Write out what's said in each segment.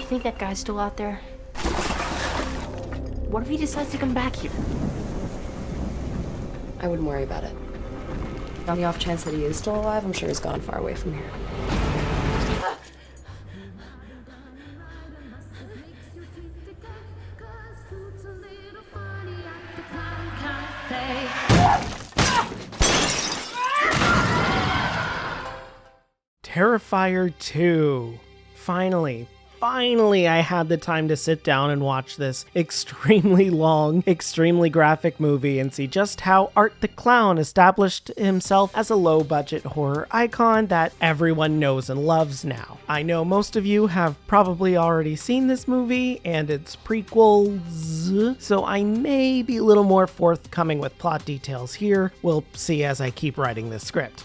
think that guy's still out there? What if he decides to come back here? I wouldn't worry about it. On the off chance that he is still alive, I'm sure he's gone far away from here. Terrifier 2. Finally, I had the time to sit down and watch this extremely long, extremely graphic movie and see just how Art the Clown established himself as a low-budget horror icon that everyone knows and loves now. I know most of you have probably already seen this movie and its prequels, so I may be a little more forthcoming with plot details here. We'll see as I keep writing this script.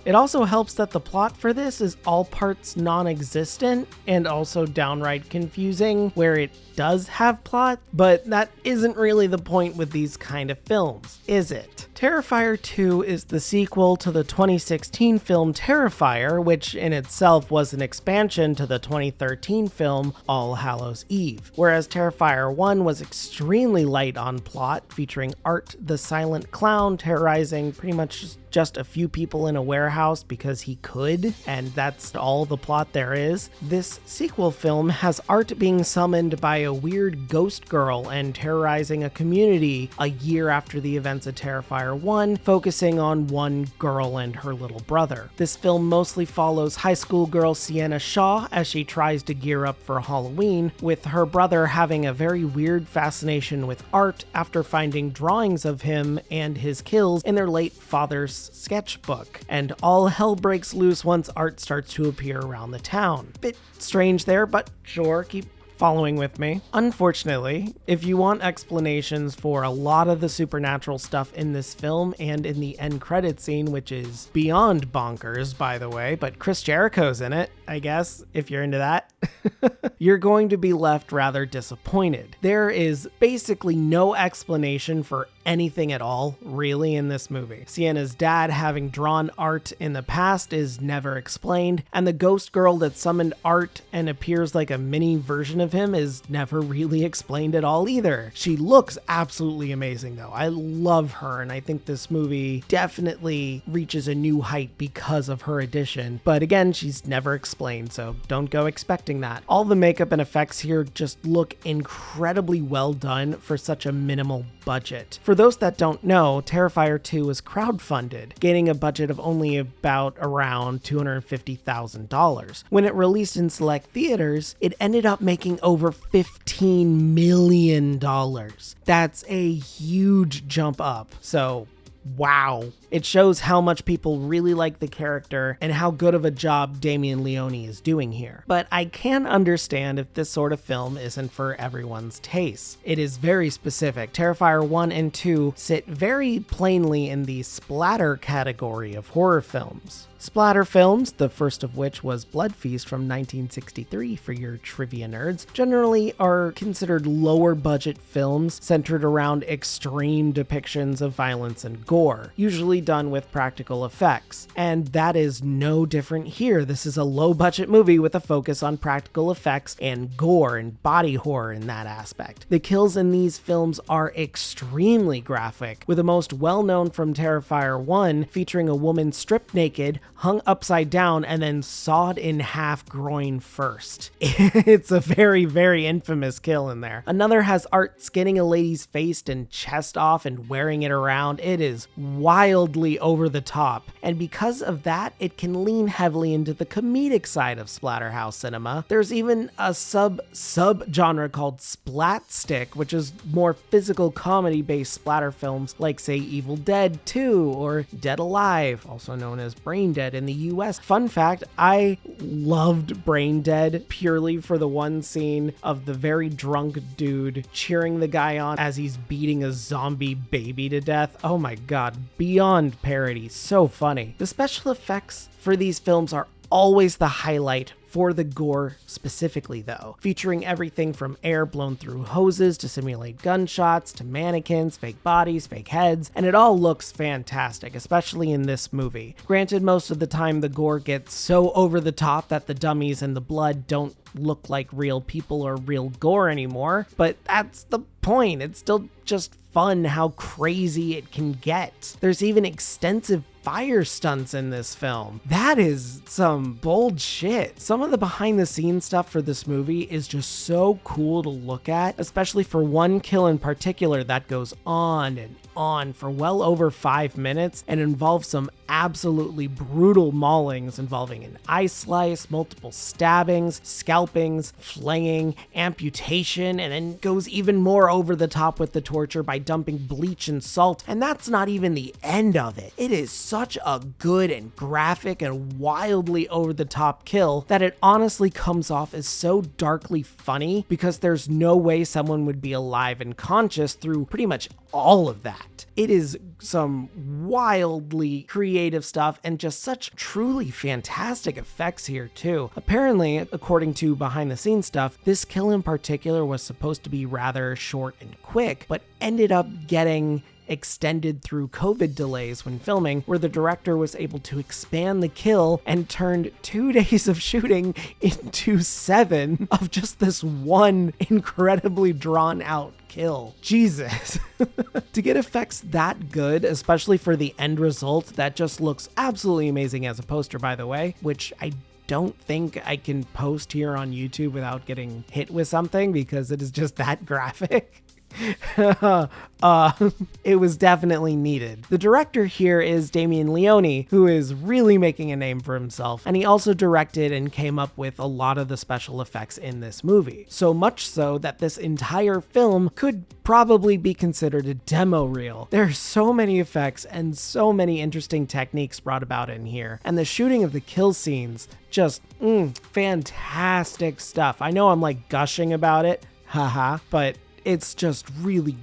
It also helps that the plot for this is all parts non-existent and also downright confusing, where it does have plot, but that isn't really the point with these kind of films, is it? Terrifier 2 is the sequel to the 2016 film Terrifier, which in itself was an expansion to the 2013 film All Hallows Eve, whereas Terrifier 1 was extremely light on plot, featuring Art the Silent Clown terrorizing pretty much just a few people in a warehouse because he could, and that's all the plot there is. This sequel film has Art being summoned by a weird ghost girl and terrorizing a community a year after the events of Terrifier 1, focusing on one girl and her little brother. This film mostly follows high school girl Sienna Shaw as she tries to gear up for Halloween, with her brother having a very weird fascination with Art after finding drawings of him and his kills in their late father's sketchbook, and all hell breaks loose once Art starts to appear around the town. Bit strange there, but sure, keep following with me. Unfortunately, if you want explanations for a lot of the supernatural stuff in this film and in the end credit scene, which is beyond bonkers, by the way, but Chris Jericho's in it, I guess, if you're into that, you're going to be left rather disappointed. There is basically no explanation for anything at all, really, in this movie. Sienna's dad having drawn Art in the past is never explained, and the ghost girl that summoned Art and appears like a mini version of him is never really explained at all either. She looks absolutely amazing though. I love her, and I think this movie definitely reaches a new height because of her addition, but again, she's never explained, so don't go expecting that. All the makeup and effects here just look incredibly well done for such a minimal budget. For those that don't know, Terrifier 2 was crowdfunded, gaining a budget of only about around $250,000. When it released in select theaters, it ended up making over $15 million. That's a huge jump up. So wow. It shows how much people really like the character and how good of a job Damien Leone is doing here. But I can understand if this sort of film isn't for everyone's taste. It is very specific. Terrifier 1 and 2 sit very plainly in the splatter category of horror films. Splatter films, the first of which was Blood Feast from 1963 for your trivia nerds, generally are considered lower budget films centered around extreme depictions of violence and gore, usually done with practical effects. And that is no different here. This is a low budget movie with a focus on practical effects and gore and body horror in that aspect. The kills in these films are extremely graphic, with the most well known from Terrifier 1 featuring a woman stripped naked, hung upside down, and then sawed in half groin first. It's a very, very infamous kill in there. Another has Art skinning a lady's face and chest off and wearing it around. It is wildly over the top, and because of that, it can lean heavily into the comedic side of splatterhouse cinema. There's even a sub-genre called splatstick, which is more physical comedy-based splatter films like, say, Evil Dead 2 or Dead Alive, also known as Brain Dead in the US. Fun fact, I loved Brain Dead purely for the one scene of the very drunk dude cheering the guy on as he's beating a zombie baby to death. Oh my god, beyond parody, so funny. The special effects for these films are always the highlight for the gore specifically though, featuring everything from air blown through hoses to simulate gunshots to mannequins, fake bodies, fake heads, and it all looks fantastic, especially in this movie. Granted, most of the time the gore gets so over the top that the dummies and the blood don't look like real people or real gore anymore, but that's the point. It's still just fun how crazy it can get. There's even extensive fire stunts in this film. That is some bold shit. Some of the behind the scenes stuff for this movie is just so cool to look at, especially for one kill in particular that goes on and on for well over 5 minutes and involves some absolutely brutal maulings involving an eye slice, multiple stabbings, scalpings, flaying, amputation, and then goes even more over the top with the torture by dumping bleach and salt. And that's not even the end of it. It is such a good and graphic and wildly over the top kill that it honestly comes off as so darkly funny because there's no way someone would be alive and conscious through pretty much all of that. It is some wildly creative stuff and just such truly fantastic effects here too. Apparently, according to behind the scenes stuff, this kill in particular was supposed to be rather short and quick, but ended up getting extended through COVID delays when filming, where the director was able to expand the kill and turned 2 days of shooting into 7 of just this one incredibly drawn out kill. Jesus. To get effects that good, especially for the end result that just looks absolutely amazing as a poster, by the way, which I don't think I can post here on YouTube without getting hit with something because it is just that graphic. It was definitely needed. The director here is Damien Leone, who is really making a name for himself, and he also directed and came up with a lot of the special effects in this movie. So much so that this entire film could probably be considered a demo reel. There are so many effects and so many interesting techniques brought about in here, and the shooting of the kill scenes, just fantastic stuff. I know I'm like gushing about it, haha, but it's just really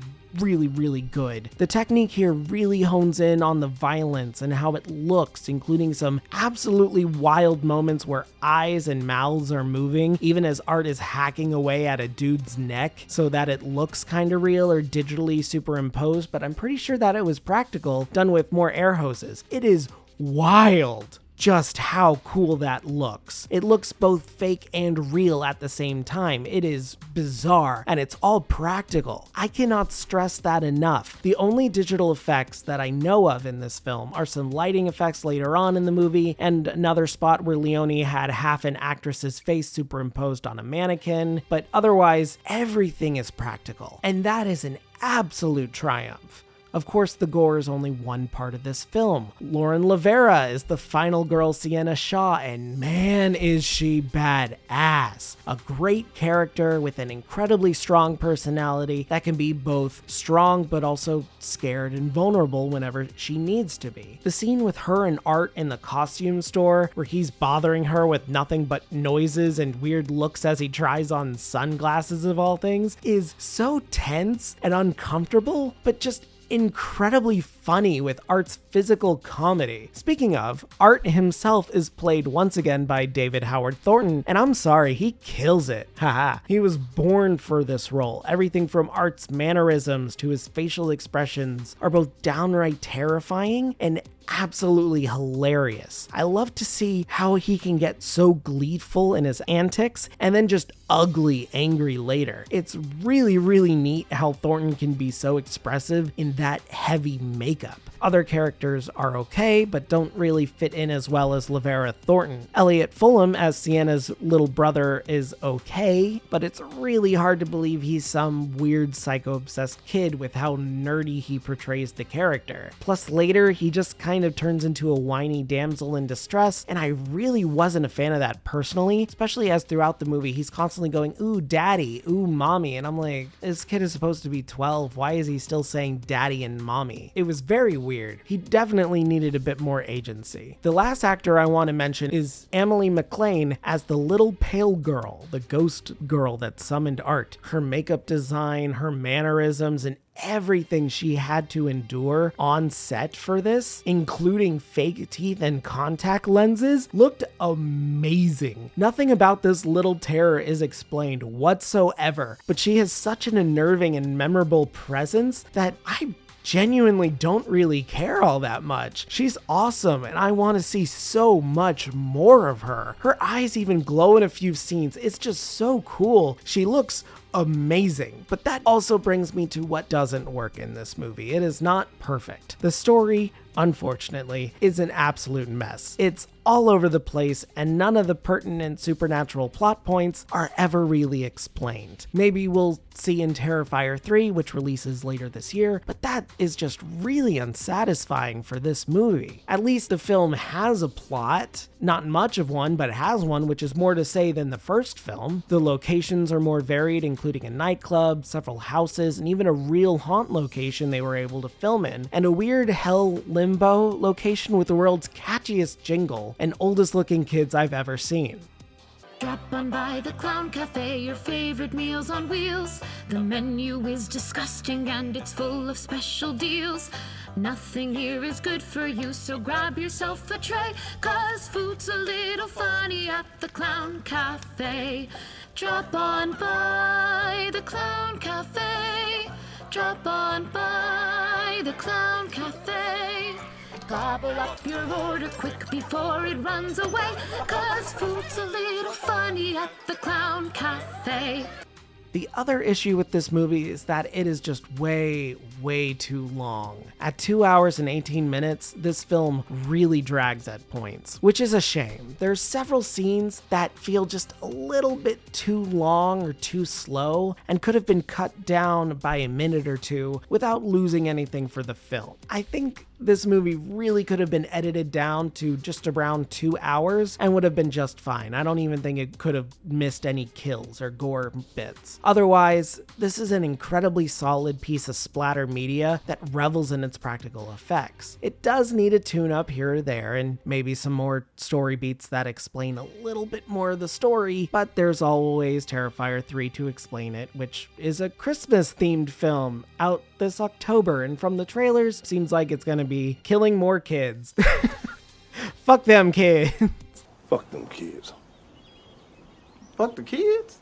good. The technique here really hones in on the violence and how it looks, including some absolutely wild moments where eyes and mouths are moving, even as Art is hacking away at a dude's neck so that it looks kind of real or digitally superimposed, but I'm pretty sure that it was practical, done with more air hoses. It is wild just how cool that looks. It looks both fake and real at the same time. It is bizarre, and it's all practical. I cannot stress that enough. The only digital effects that I know of in this film are some lighting effects later on in the movie, and another spot where Leone had half an actress's face superimposed on a mannequin, but otherwise, everything is practical, and that is an absolute triumph. Of course, the gore is only one part of this film. Lauren Lavera is the final girl Sienna Shaw, and man is she badass. A great character with an incredibly strong personality that can be both strong but also scared and vulnerable whenever she needs to be. The scene with her and Art in the costume store, where he's bothering her with nothing but noises and weird looks as he tries on sunglasses of all things, is so tense and uncomfortable, but just incredibly funny with Art's physical comedy. Speaking of, Art himself is played once again by David Howard Thornton, and I'm sorry, he kills it. Haha. He was born for this role. Everything from Art's mannerisms to his facial expressions are both downright terrifying and absolutely hilarious. I love to see how he can get so gleeful in his antics and then just ugly angry later. It's really neat how Thornton can be so expressive in that heavy makeup. Other characters are okay, but don't really fit in as well as Lavera Thornton. Elliot Fulham as Sienna's little brother is okay, but it's really hard to believe he's some weird psycho-obsessed kid with how nerdy he portrays the character. Plus later, he just kind of turns into a whiny damsel in distress, and I really wasn't a fan of that personally, especially as throughout the movie he's constantly going, ooh daddy, ooh mommy, and I'm like, this kid is supposed to be 12, why is he still saying daddy and mommy? It was very weird. He definitely needed a bit more agency. The last actor I want to mention is Emily McLean as the little pale girl, the ghost girl that summoned Art. Her makeup design, her mannerisms, and everything she had to endure on set for this, including fake teeth and contact lenses, looked amazing. Nothing about this little terror is explained whatsoever, but she has such an unnerving and memorable presence that I genuinely don't really care all that much. She's awesome, and I want to see so much more of her. Her eyes even glow in a few scenes. It's just so cool. She looks amazing. But that also brings me to what doesn't work in this movie. It is not perfect. The story, unfortunately, is an absolute mess. It's all over the place, and none of the pertinent supernatural plot points are ever really explained. Maybe we'll see in Terrifier 3, which releases later this year, but that is just really unsatisfying for this movie. At least the film has a plot. Not much of one, but it has one, which is more to say than the first film. The locations are more varied, including a nightclub, several houses, and even a real haunt location they were able to film in, and a weird hell limbo location with the world's catchiest jingle and oldest looking kids I've ever seen. Drop on by the Clown Cafe, your favorite meals on wheels. The menu is disgusting and it's full of special deals. Nothing here is good for you, so grab yourself a tray, 'cause food's a little funny at the Clown Cafe. Drop on by the Clown Cafe. Drop on by the Clown Cafe. Gobble up your order quick before it runs away, 'cause food's a little funny at the Clown Cafe. The other issue with this movie is that it is just way too long. At 2 hours and 18 minutes, this film really drags at points, which is a shame. There's several scenes that feel just a little bit too long or too slow and could have been cut down by a minute or two without losing anything for the film. I think this movie really could have been edited down to just around 2 hours and would have been just fine. I don't even think it could have missed any kills or gore bits. Otherwise, this is an incredibly solid piece of splatter media that revels in its practical effects. It does need a tune-up here or there, and maybe some more story beats that explain a little bit more of the story, but there's always Terrifier 3 to explain it, which is a Christmas-themed film out this October, and from the trailers, seems like it's gonna be killing more kids. Fuck them kids. Fuck them kids. Fuck the kids?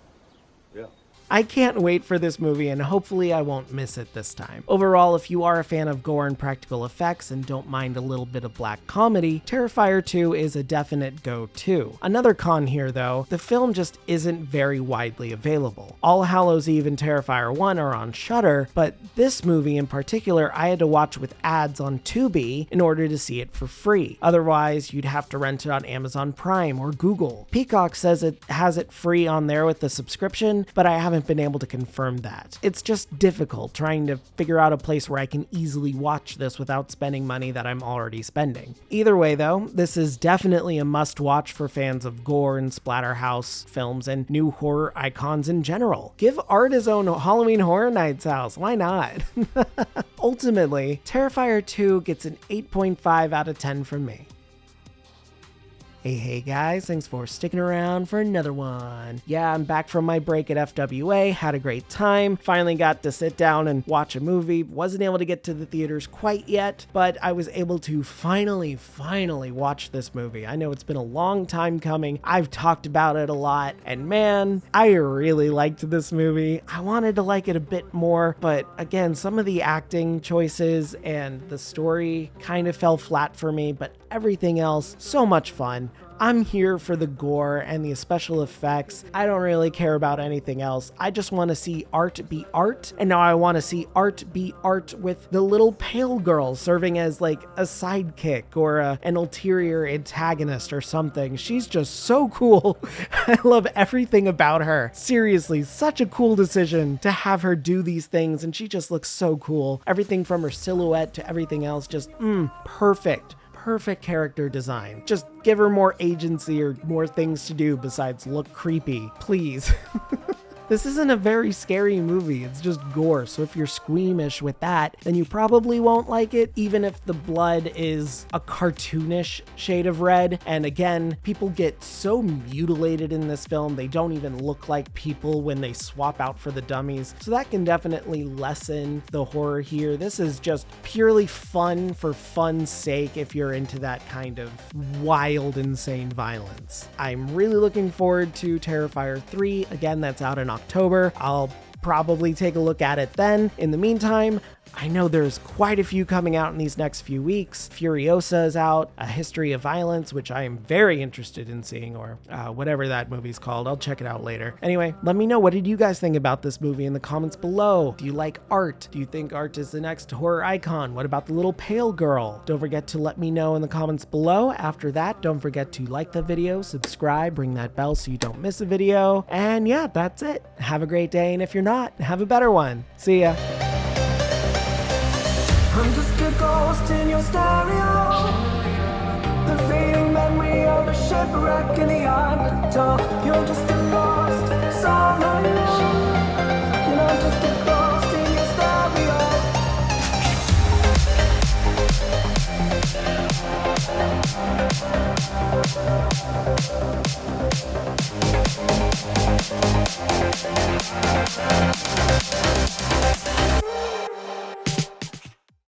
Yeah. I can't wait for this movie, and hopefully I won't miss it this time. Overall, if you are a fan of gore and practical effects and don't mind a little bit of black comedy, Terrifier 2 is a definite go-to. Another con here though, the film just isn't very widely available. All Hallows Eve and Terrifier 1 are on Shudder, but this movie in particular I had to watch with ads on Tubi in order to see it for free. Otherwise, you'd have to rent it on Amazon Prime or Google. Peacock says it has it free on there with the subscription, but I haven't been able to confirm that. It's just difficult trying to figure out a place where I can easily watch this without spending money that I'm already spending. Either way though, this is definitely a must-watch for fans of gore and splatterhouse films and new horror icons in general. Give Art his own Halloween Horror Nights house, why not? Ultimately, Terrifier 2 gets an 8.5 out of 10 from me. Hey guys, thanks for sticking around for another one. Yeah, I'm back from my break at FWA, had a great time, finally got to sit down and watch a movie. Wasn't able to get to the theaters quite yet, but I was able to finally watch this movie. I know it's been a long time coming, I've talked about it a lot, and man, I really liked this movie. I wanted to like it a bit more, but again, some of the acting choices and the story kind of fell flat for me, but everything else, so much fun. I'm here for the gore and the special effects. I don't really care about anything else. I just want to see art be art, and now I want to see art be art with the little pale girl serving as like a sidekick or an ulterior antagonist or something. She's just so cool. I love everything about her. Seriously, such a cool decision to have her do these things, and she just looks so cool. Everything from her silhouette to everything else, just perfect. Perfect character design. Just give her more agency or more things to do besides look creepy, please. This isn't a very scary movie, it's just gore, so if you're squeamish with that, then you probably won't like it, even if the blood is a cartoonish shade of red. And again, people get so mutilated in this film, they don't even look like people when they swap out for the dummies, so that can definitely lessen the horror here. This is just purely fun for fun's sake if you're into that kind of wild, insane violence. I'm really looking forward to Terrifier 3. Again, that's out in October. I'll probably take a look at it then. In the meantime, I know there's quite a few coming out in these next few weeks. Furiosa is out, A History of Violence, which I am very interested in seeing, or whatever that movie's called. I'll check it out later. Anyway, let me know, what did you guys think about this movie in the comments below? Do you like art? Do you think art is the next horror icon? What about the little pale girl? Don't forget to let me know in the comments below. After that, don't forget to like the video, subscribe, ring that bell so you don't miss a video. And yeah, that's it. Have a great day, and if you're not, have a better one. See ya. I'm just a ghost in your stereo, the fading memory of a shipwreck in the undertow.